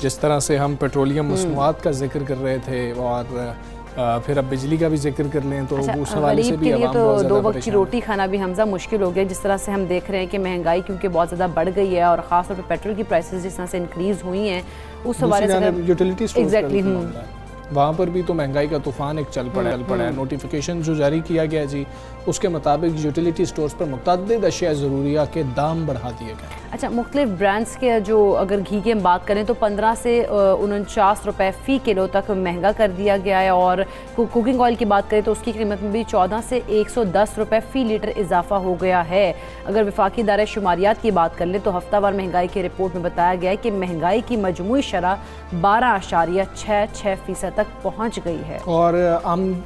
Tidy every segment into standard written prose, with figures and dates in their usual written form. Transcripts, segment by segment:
जिस तरह से हम पेट्रोलियम मसनूआत का जिक्र कर रहे थे और फिर अब बिजली का भी जिक्र कर लें तो उस हवाले से भी गरीब के लिए तो 2 वक्त की रोटी खाना भी हमजा मुश्किल हो गया। जिस तरह से हम देख रहे हैं कि महंगाई क्योंकि बहुत ज़्यादा बढ़ गई है और ख़ासतौर पर पेट्रोल की प्राइसेस जिस तरह से इंक्रीज़ हुई हैं उस हवाले से यूटिलिटी एग्जैक्टली वहाँ पर भी तो महंगाई का तूफान एक चल पड़ा है। नोटिफिकेशन जो जारी किया गया जी उसके मुताबिक यूटिलिटी स्टोर्स पर मुतअद्दिद अशिया ज़रूरिया के दाम बढ़ा दिए गए। अच्छा, मुख्तलिफ ब्रांड्स के जो अगर घी की हम बात करें तो 15 से 49 रुपये फ़ी किलो तक महंगा कर दिया गया है और कुकिंग ऑयल की बात करें तो उसकी कीमत में भी 14 से 110 रुपये फ़ी लीटर इजाफा हो गया है। अगर वफाकी इदारे शुमारियात की बात कर लें तो हफ्तावार महंगाई की रिपोर्ट में बताया गया है कि महंगाई की मजमूई शरह 12.66% तक पहुँच गई है और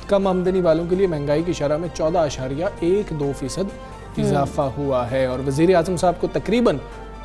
कम आमदनी वालों के लिए महंगाई की शरह में 14.12% इजाफा हुआ है। और वज़ीर आज़म साहब को तकरीबन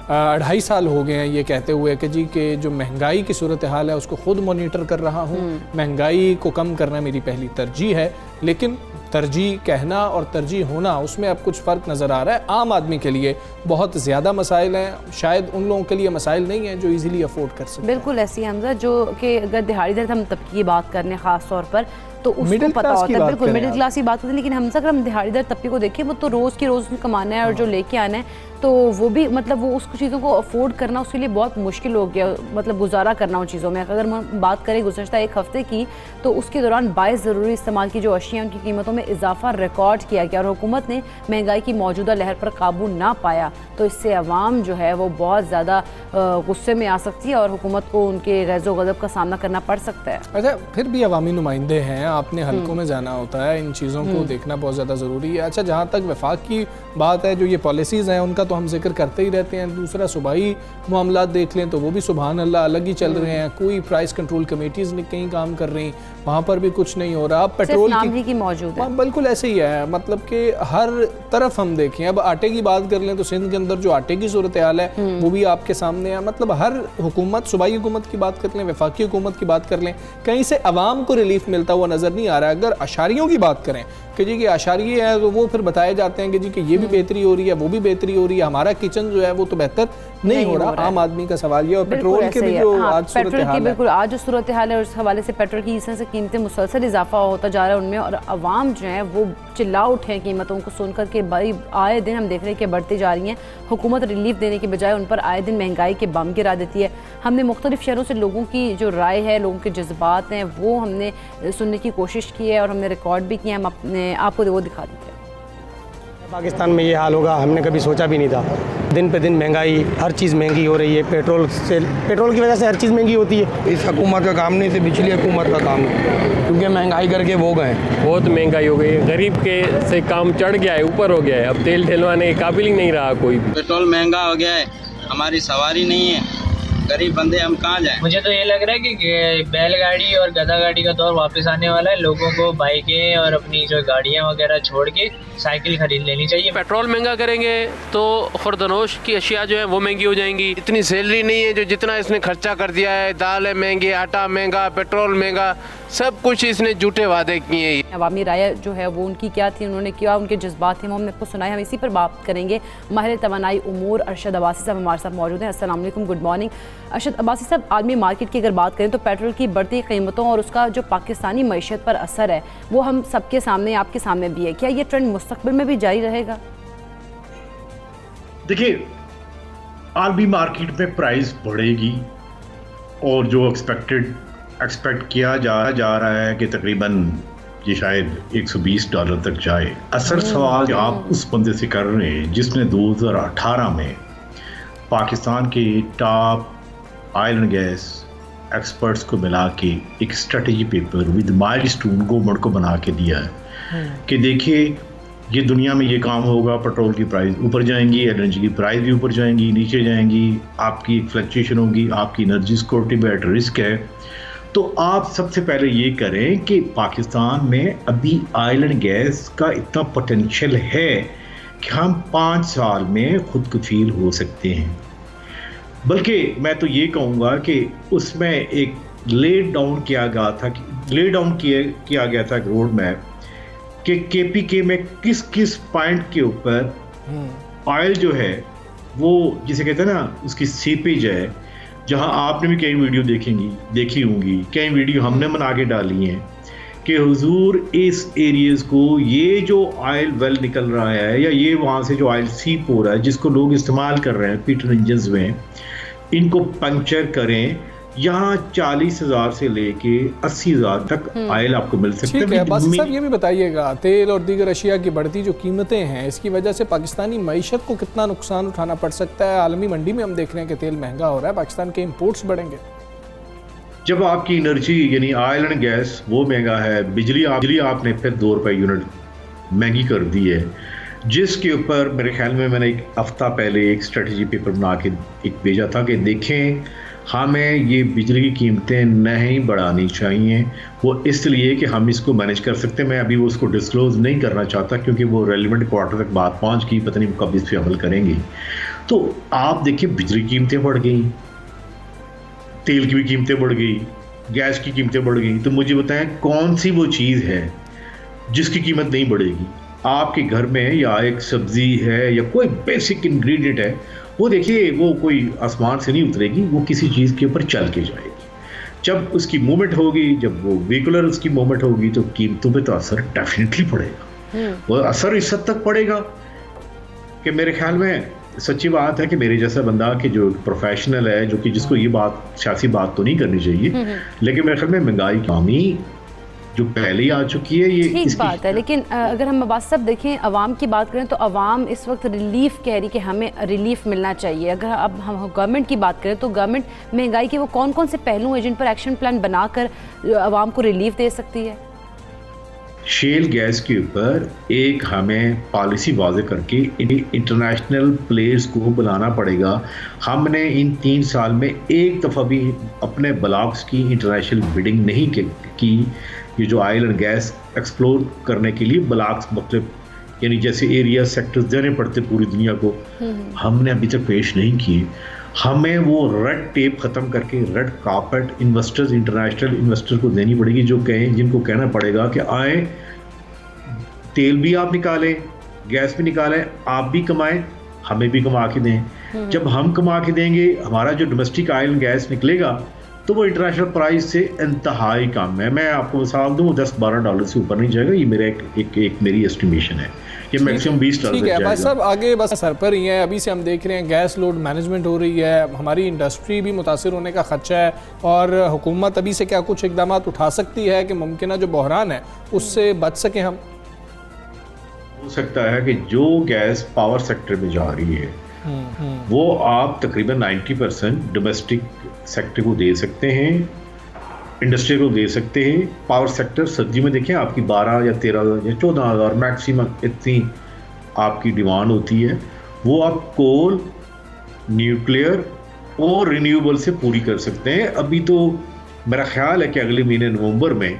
2.5 साल हो गए हैं ये कहते हुए कि जी के जो महंगाई की सूरत हाल है उसको ख़ुद मॉनिटर कर रहा हूँ, महंगाई को कम करना मेरी पहली तरजीह है। लेकिन तरजीह कहना और तरजीह होना उसमें अब कुछ फ़र्क नज़र आ रहा है। आम आदमी के लिए बहुत ज़्यादा मसाइल हैं, शायद उन लोगों के लिए मसाइल नहीं हैं जो इजीली अफोर्ड कर सकते। बिल्कुल ऐसी हमजा जो कि अगर दिहाड़ीदार हम तबके की बात करने ख़ास तौर पर तो उसको पता होता है, बिल्कुल मिडिल क्लास की बात करते हैं। लेकिन हम अगर हम दिहाड़ीदार तबके को देखें वो तो रोज़ की रोज़ कमाना है और जो लेके आना है तो वो भी मतलब वो उस चीज़ों को अफोर्ड करना उसके लिए बहुत मुश्किल हो गया, मतलब गुजारा करना उन चीज़ों में। अगर हम बात करें गुज़श्ता 1 हफ़्ते की तो उसके दौरान 22 ज़रूरी इस्तेमाल की जो अशिया उनकी कीमतों में इजाफा रिकॉर्ड किया गया और हुकूमत ने महंगाई की मौजूदा लहर पर काबू ना पाया तो इससे अवाम जो है वो बहुत ज़्यादा गुस्से में आ सकती है और हुकूमत को उनके गैज़ो गज़ब का सामना करना पड़ सकता है। अच्छा, फिर भी अवामी नुमाइंदे हैं, आपने हल्कों में जाना होता है, इन चीज़ों को देखना बहुत ज़्यादा ज़रूरी है। अच्छा, जहाँ तक वफाक की बात है, जो ये पॉलिसीज़ हैं उनका तो हम जिक्र करते ही रहते हैं। दूसरा सूबाई मामला देख लें तो वो भी सुबहान अल्लाह अलग ही चल रहे हैं। कोई प्राइस कंट्रोल कमेटीज़ कहीं काम कर रही, वहाँ पर भी कुछ नहीं हो रहा। अब पेट्रोल की मौजूद है, बिल्कुल ऐसे ही है, मतलब कि हर तरफ हम देखें। अब आटे की बात कर लें तो सिंध के अंदर जो आटे की सूरत हाल है वो भी आपके सामने है। मतलब हर हुकूमत, सूबाई हुकूमत की बात कर लें, वफाकी हुकूमत की बात कर लें, कहीं से अवाम को रिलीफ मिलता हुआ नज़र नहीं आ रहा है। अगर अशारियों की बात करें कि जी कि अशारिये है तो वो फिर बताए जाते हैं कि जी कि ये भी बेहतरी हो रही है, वो भी बेहतरी हो रही है, हमारा किचन जो है वो तो बेहतर नहीं हो रहा। आम आदमी का सवाल ये। और पेट्रोल के भी जो आज सूरत हाल है, बिल्कुल आज जो सूरत हाल है उस हवाले से पेट्रोल की इस तरह से कीमतें मुसलसल इजाफा होता जा रहा है उनमें और अवाम जो है वो चिल्ला उठे हैं कीमतों को सुनकर के। भाई आए दिन हम देख रहे हैं कि बढ़ती जा रही हैं। हुकूमत रिलीफ देने की बजाय उन पर आए दिन महंगाई के बम गिरा देती है। हमने मुख्तलिफ शहरों से लोगों की जो राय है, लोगों के जज्बात हैं वो हमने सुनने की कोशिश की है और हमने रिकॉर्ड भी किया। हम अपने आपको वो दिखा देते हैं। पाकिस्तान में ये हाल होगा हमने कभी सोचा भी नहीं था। दिन पे दिन महंगाई, हर चीज़ महंगी हो रही है। पेट्रोल की वजह से हर चीज़ महंगी होती है। इस हुकूमत का काम नहीं, सिर्फ पिछली हुकूमत का काम है, क्योंकि महंगाई करके वो गए। बहुत महंगाई हो गई है, गरीब के से काम चढ़ गया है, ऊपर हो गया है। अब तेल ढलवाने के काबिल ही नहीं रहा कोई भी। पेट्रोल महंगा हो गया है, हमारी सवारी नहीं है, गरीब बंदे हम कहाँ जाएं? मुझे तो ये लग रहा है कि बैलगाड़ी और गधा गाड़ी का दौर वापस आने वाला है। लोगों को बाइकें और अपनी जो गाड़ियाँ वगैरह छोड़ के साइकिल खरीद लेनी चाहिए। पेट्रोल महंगा करेंगे तो खुर्दनोश की अशिया जो है वो महंगी हो जाएंगी। इतनी सैलरी नहीं है जो जितना इसने खर्चा कर दिया है। दालें महंगी, आटा महंगा, पेट्रोल महंगा, सब कुछ इसने झूठे वादे किए हैं। अवामी राय जो है वो उनकी क्या थी, उन्होंने क्या उनके जज्बात थे, वो हमने आपको सुनाए। हम इसी पर बात करेंगे। माहिर तवानाई उमूर अरशद अब्बासी साहब हमारे साथ मौजूद हैं। अस्सलाम वालेकुम, गुड मॉर्निंग। अरशद अब्बासी साहब, आलमी मार्केट की अगर बात करें तो पेट्रोल की बढ़ती कीमतों और उसका जो पाकिस्तानी मईशत पर असर है वो हम सबके सामने, आपके सामने भी है। क्या ये ट्रेंड मुस्तकबिल में भी जारी रहेगा? देखिए, आलमी मार्केट में प्राइस बढ़ेगी और जो एक्सपेक्ट किया जा रहा है कि तकरीबन ये शायद $120 तक जाए। असल सवाल आप उस बंदे से कर रहे हैं जिसने 2018 में पाकिस्तान के top oil and gas experts को मिला के एक strategy paper with milestone government को बना के दिया है कि देखिए ये दुनिया में ये काम होगा, पेट्रोल की प्राइस ऊपर जाएंगी, एलएनजी की प्राइस भी ऊपर जाएंगी, नीचे जाएंगी, आपकी फ्लक्चुएशन होगी, आपकी एनर्जी सिक्योरिटी में एट रिस्क है। तो आप सबसे पहले ये करें कि पाकिस्तान में अभी ऑयल एंड गैस का इतना पोटेंशियल है कि हम 5 साल में खुद कफील हो सकते हैं। बल्कि मैं तो ये कहूँगा कि उसमें एक ले डाउन किया गया था रोड मैप कि केपीके में किस किस पॉइंट के ऊपर ऑयल जो है वो जिसे कहते हैं ना उसकी सीपेज है जहां आपने भी कई वीडियो देखी होंगी, कई वीडियो हमने बना के डाली हैं कि हुजूर इस एरियाज को ये जो ऑयल वेल निकल रहा है या ये वहाँ से जो ऑयल सीप हो रहा है जिसको लोग इस्तेमाल कर रहे हैं पीटर इंजन्स में, इनको पंक्चर करें। यहाँ 40,000 से लेके 80,000 तक ऑयल आपको मिल सकता है। ठीक है, बासित साहब ये भी बताइएगा, तेल और दीगर अशिया की बढ़ती जो कीमतें हैं, इसकी वजह से पाकिस्तानी मईशत को कितना नुकसान उठाना पड़ सकता है? आलमी मंडी में हम देख रहे हैं कि तेल महंगा हो रहा है, पाकिस्तान के इंपोर्ट्स बढ़ेंगे। जब आपकी एनर्जी यानी ऑयल एंड गैस वो महंगा है, बिजली आपने फिर 2 रुपये यूनिट महंगी कर दी है, जिसके ऊपर मेरे ख्याल में मैंने एक हफ्ता पहले एक स्ट्रेटजी पेपर बना के एक भेजा था कि देखें हमें ये बिजली की कीमतें नहीं बढ़ानी चाहिए। वो इसलिए कि हम इसको मैनेज कर सकते हैं। मैं अभी वो उसको डिस्क्लोज नहीं करना चाहता क्योंकि वो रेलिवेंट क्वार्टर तक बात पहुंच गई, पता नहीं कब इस पर अमल करेंगे। तो आप देखिए बिजली की कीमतें बढ़ गई, तेल की भी कीमतें बढ़ गई, गैस की कीमतें बढ़ गई। तो मुझे बताएं कौन सी वो चीज़ है जिसकी कीमत नहीं बढ़ेगी? आपके घर में या एक सब्ज़ी है या कोई बेसिक इंग्रेडिएंट है, वो देखिए वो कोई आसमान से नहीं उतरेगी, वो किसी चीज़ के ऊपर चल के जाएगी। जब उसकी मूवमेंट होगी, जब वो व्हीकुलर उसकी मूवमेंट होगी तो कीमतों पे तो असर डेफिनेटली पड़ेगा। वो असर इस हद तक पड़ेगा कि मेरे ख्याल में सच्ची बात है कि मेरे जैसा बंदा कि जो प्रोफेशनल है, जो कि जिसको ये बात सियासी बात तो नहीं करनी चाहिए, लेकिन मेरे ख्याल में महंगाई कमी जो पहले ही आ चुकी है, ये ठीक बात है। लेकिन अगर हम बात सब देखें, अवाम की बात करें तो अवाम इस वक्त रिलीफ कह रही कि हमें रिलीफ मिलना चाहिए। अगर अब हम गवर्नमेंट की बात करें तो गवर्नमेंट महंगाई के वो कौन कौन से पहलू हैं जिन पर एक्शन प्लान बनाकर अवाम को रिलीफ दे सकती है? शेल गैस के ऊपर एक हमें पॉलिसी वाज़े करके इंटरनेशनल प्लेयर्स को बुलाना पड़ेगा। हमने इन 3 साल में एक दफ़ा भी अपने ब्लॉक्स की इंटरनेशनल बिडिंग नहीं की। ये जो ऑयल एंड गैस एक्सप्लोर करने के लिए ब्लॉक्स मतलब यानी जैसे एरिया सेक्टर्स देने पड़ते पूरी दुनिया को, हमने अभी तक पेश नहीं किए। हमें वो रेड टेप ख़त्म करके red carpet investors, international investor को देनी पड़ेगी, जो कहें जिनको कहना पड़ेगा कि आए तेल भी आप निकालें, गैस भी निकालें, आप भी कमाएं, हमें भी कमा के दें। जब हम कमा के देंगे, हमारा जो डोमेस्टिक ऑयल एंड गैस निकलेगा तो वो इंटरनेशनल प्राइस से इंतहाई कम है। मैं आपको मिसाल दूँ, $10-12 से ऊपर नहीं जाएगा। ये मेरा एक मेरी एस्टिमेशन है। ये मैक्सिमम $20 ठीक है भाई साहब, आगे बस सर पर ही है। अभी से हम देख रहे हैं गैस लोड मैनेजमेंट हो रही है, हमारी इंडस्ट्री भी मुतासिर होने का खदशा है, और हुकूमत अभी से क्या कुछ इकदाम उठा सकती है कि मुमकिन जो बहरान है उससे बच सके हम? हो सकता है कि जो गैस पावर सेक्टर में जा रही है वो आप तकरीबन 90% डोमेस्टिक सेक्टर को दे सकते हैं, इंडस्ट्री को दे सकते हैं। पावर सेक्टर सर्दियों में देखें आपकी 12 या 13 या 14,000 मैक्सिमम इतनी आपकी डिमांड होती है। वो आप कोल, न्यूक्लियर और रिन्यूएबल से पूरी कर सकते हैं। अभी तो मेरा ख्याल है कि अगले महीने नवंबर में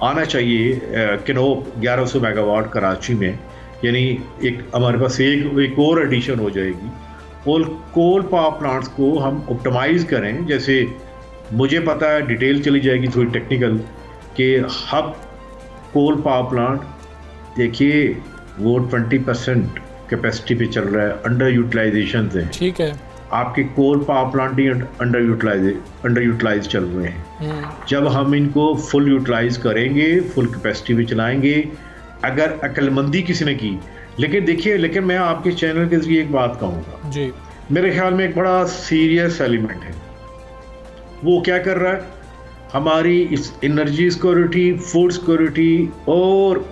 आना चाहिए किनोप 1100 मेगावाट कराची में, यानी एक हमारे पास एक और एडिशन हो जाएगी। और कोल पावर प्लांट्स को हम ऑप्टिमाइज़ करें, जैसे मुझे पता है डिटेल चली जाएगी थोड़ी टेक्निकल कि हब कोल पावर प्लांट देखिए वो 20% कैपेसिटी पे चल रहा है, अंडर यूटिलाइजेशन है। ठीक है, आपके कोल पावर प्लांट ही अंडर यूटिलाइज चल रहे हैं। जब हम इनको फुल यूटिलाइज करेंगे, फुल कैपेसिटी पे चलाएंगे, अगर अक्लमंदी किसी ने की। लेकिन मैं आपके चैनल के जरिए एक बात कहूँगा जी, मेरे ख्याल में एक बड़ा सीरियस एलिमेंट है। वो क्या कर रहा है? हमारी इस एनर्जी सिक्योरिटी, फूड सिक्योरिटी और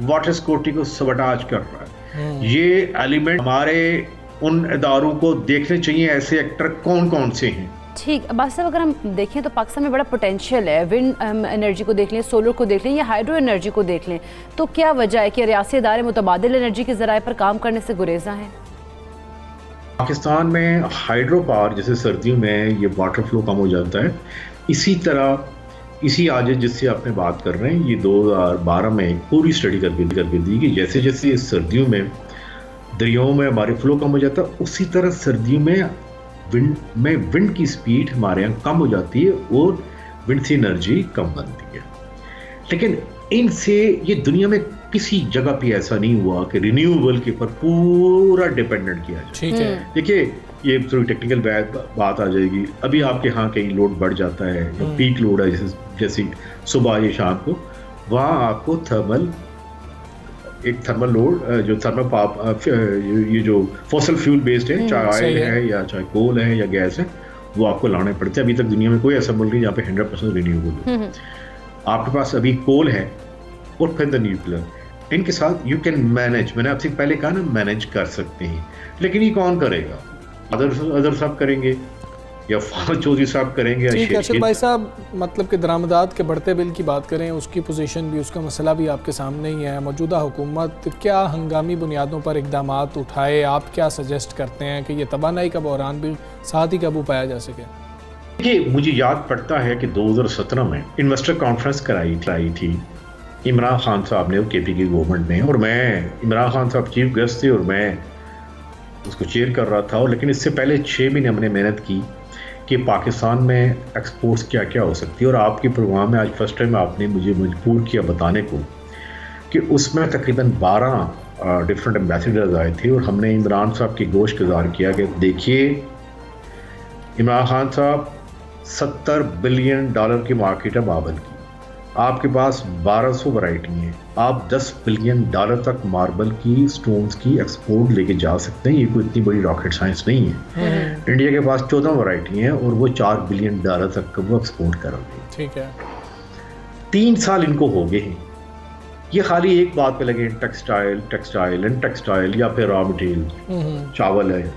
वाटर सिक्योरिटी को सबटाज कर रहा है। ये एलिमेंट हमारे उन इदारों को देखने चाहिए, ऐसे एक्टर कौन कौन से हैं। ठीक, अब्बास साहब अगर हम देखें तो पाकिस्तान में बड़ा पोटेंशियल है। विंड एनर्जी को देख लें, सोलर को देख लें या हाइड्रो एनर्जी को देख लें, तो क्या वजह है कि रियासी इदारे मुतबादिल एनर्जी के ज़राए पर काम करने से गुरेज़ा हैं? पाकिस्तान में हाइड्रो पावर जैसे सर्दियों में ये वाटर फ्लो कम हो जाता है, इसी तरह इसी आज जिससे आपने बात कर रहे हैं, ये 2012 में पूरी स्टडी करके दी कि जैसे जैसे सर्दियों में दरियाओं में हमारे फ्लो कम हो जाता है, उसी तरह सर्दियों में विंड की स्पीड हमारे यहाँ कम हो जाती है और विंड से एनर्जी कम बनती है। लेकिन इनसे ये दुनिया में किसी जगह पे ऐसा नहीं हुआ कि रिन्यूएबल के ऊपर पूरा डिपेंडेंट किया जाए। ठीक है, देखिए ये थोड़ी टेक्निकल बात आ जाएगी। अभी आपके यहाँ कहीं लोड बढ़ जाता है, या पीक लोड है जैसे सुबह या शाम को, वहाँ आपको थर्मल लोड जो ये जो फॉसल फ्यूल बेस्ड है, चाहे ऑयल है या चाहे कोल है या गैस है, वो आपको लाने पड़ते हैं। अभी तक दुनिया में कोई ऐसा मुल्क नहीं जहाँ पे 100% रिन्यूएबल है। आपके पास अभी कोल है और फिर द न्यूक्लियर, इनके साथ यू कैन मैनेज। मैंने आपसे पहले कहा ना, मैनेज कर सकते हैं, लेकिन ये कौन करेगा? अदर साहब करेंगे या फवाद चौधरी साहब करेंगे? ठीक है अरशद भाई साहब, मतलब कि दरामदात के बढ़ते बिल की बात करें, उसकी पोजीशन भी, उसका मसला भी आपके सामने ही है। मौजूदा हुकूमत क्या हंगामी बुनियादों पर इकदाम उठाए? आप क्या सजेस्ट करते हैं कि ये तबानाई का बहरान भी साथ ही काबू पाया जा सके? देखिए, मुझे याद पड़ता है कि 2017 में इन्वेस्टर कॉन्फ्रेंस कराई थी इमरान खान साहब ने, KP की गवर्नमेंट ने, और मैं, इमरान खान साहब चीफ गेस्ट थे और मैं उसको चेयर कर रहा था। और लेकिन इससे पहले 6 महीने हमने मेहनत की कि पाकिस्तान में एक्सपोर्ट्स क्या क्या हो सकती है। और आपके प्रोग्राम में आज फर्स्ट टाइम आपने मुझे मजबूर किया बताने को कि उसमें तकरीबन 12 डिफरेंट एम्बेसडर्स आए थे, और हमने इमरान साहब की गोश गुजार किया कि देखिए इमरान खान साहब, $70 बिलियन की मार्केट है मार्बल की, आपके पास 1200 वैरायटी हैं, आप $10 बिलियन तक मार्बल की, स्टोन्स की एक्सपोर्ट लेके जा सकते हैं। ये कोई इतनी बड़ी रॉकेट साइंस नहीं है। इंडिया के पास 14 वैरायटी हैं और वो $4 बिलियन तक वो एक्सपोर्ट करोगे। ठीक है, 3 साल इनको हो गए हैं। ये खाली एक बात पे लगे, टेक्सटाइल या फिर रॉ मटेरियल चावल है।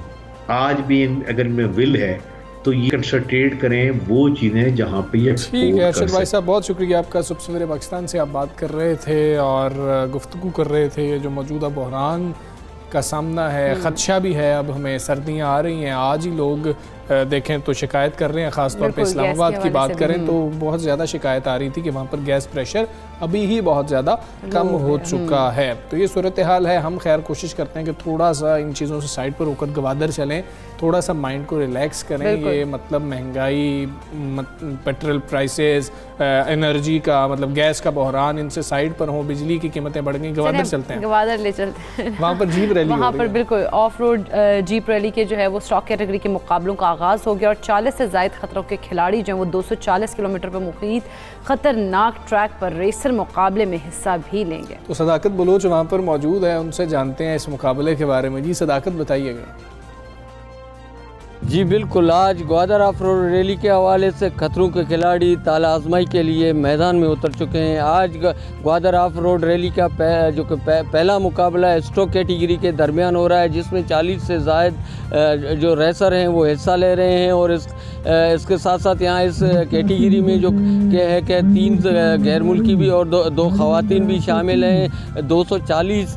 आज भी अगर इनमें विल है तो ये कंसंट्रेट करें वो चीज़ें जहाँ पे ये ठीक है। अरशद भाई साहब, बहुत शुक्रिया आपका। सुबह सवेरे पाकिस्तान से आप बात कर रहे थे और गुफ्तगू कर रहे थे जो मौजूदा बहरान का सामना है, ख़दशा भी है। अब हमें सर्दियाँ आ रही हैं, आज ही लोग देखें तो शिकायत कर रहे हैं, ख़ासतौर पे इस्लामाबाद की बात करें तो बहुत ज़्यादा शिकायत आ रही थी कि वहाँ पर गैस प्रेशर अभी ही बहुत ज़्यादा कम हो चुका है। तो ये सूरत हाल है। हम खैर कोशिश करते हैं कि थोड़ा सा इन चीज़ों से साइड पर होकर गवादर चलें, थोड़ा सा माइंड को रिलैक्स करें। ये मतलब महंगाई, पेट्रोल प्राइसेस, एनर्जी का मतलब गैस का बहरान, इनसे साइड पर हो, बिजली की कीमतें बढ़ गई, गवादर चलते हैं, गवादर ले चलते हैं। वहाँ पर जीप रैली, वहाँ पर बिल्कुल ऑफ रोड जीप रैली के जो है वो स्टॉक कैटेगरी के मुकाबलों का आगाज़ हो गया और 40 से ज़ायद खतरों के खिलाड़ी जो हैं वो 240 किलोमीटर पर मुक़ीद ख़तरनाक ट्रैक पर रेसर मुकाबले में हिस्सा भी लेंगे। तो सदाकत बलोच वहाँ पर मौजूद है, उनसे जानते हैं इस मुकाबले के बारे में। जी सदाकत, बताइएगा। जी बिल्कुल, आज ग्वादर ऑफ रोड रैली के हवाले से खतरों के खिलाड़ी ताला आजमाई के लिए मैदान में उतर चुके हैं। आज ग्वादर ऑफ रोड रैली का पहला मुकाबला स्ट्रोक कैटेगरी के दरमियान हो रहा है, जिसमें 40 से ज़ायद जो रेसर हैं वो हिस्सा ले रहे हैं। और इसके साथ साथ यहाँ इस कैटेगरी में जो है कि 3 गैर मुल्की भी और दो ख़वातीन भी शामिल हैं। 240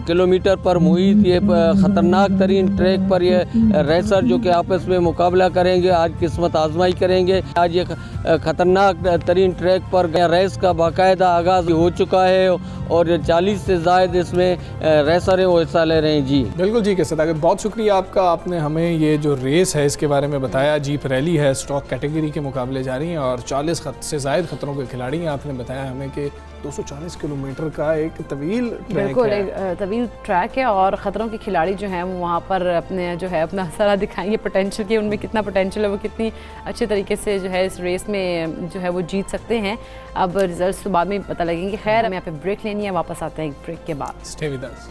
किलोमीटर पर मुहित ये ख़तरनाक तरीन ट्रैक पर ये रेसर जो कि आपस में मुकाबला करेंगे, आज किस्मत आजमाई करेंगे। आज ये ख़तरनाक तरीन ट्रैक पर रेस का बाकायदा आगाज़ हो चुका है और 40 से ज़ायद इसमें रेसर हैं वो हिस्सा ले रहे हैं। जी बिल्कुल ठीक है सदाकत, बहुत शुक्रिया आपका। आपने हमें ये जो रेस है इसके बारे में बताया। जीप रैली है, स्टॉक कैटेगरी के मुकाबले जारी हैं और 40 से ज़ायद खतरों के खिलाड़ी हैं। आपने बताया हमें कि 240 किलोमीटर का एक तवील ट्रैक है, एक तवील ट्रैक है और ख़तरों के खिलाड़ी जो हैं वो वहाँ पर अपने जो है अपना असरा दिखाएंगे, पोटेंशियल कि उनमें कितना पोटेंशियल है, वो कितनी अच्छे तरीके से जो है इस रेस में जो है वो जीत सकते हैं। अब रिजल्ट्स तो बाद में पता लगेंगे। खैर हमें यहाँ पे ब्रेक लेनी है, वापस आते हैं एक ब्रेक के बाद। Stay with us.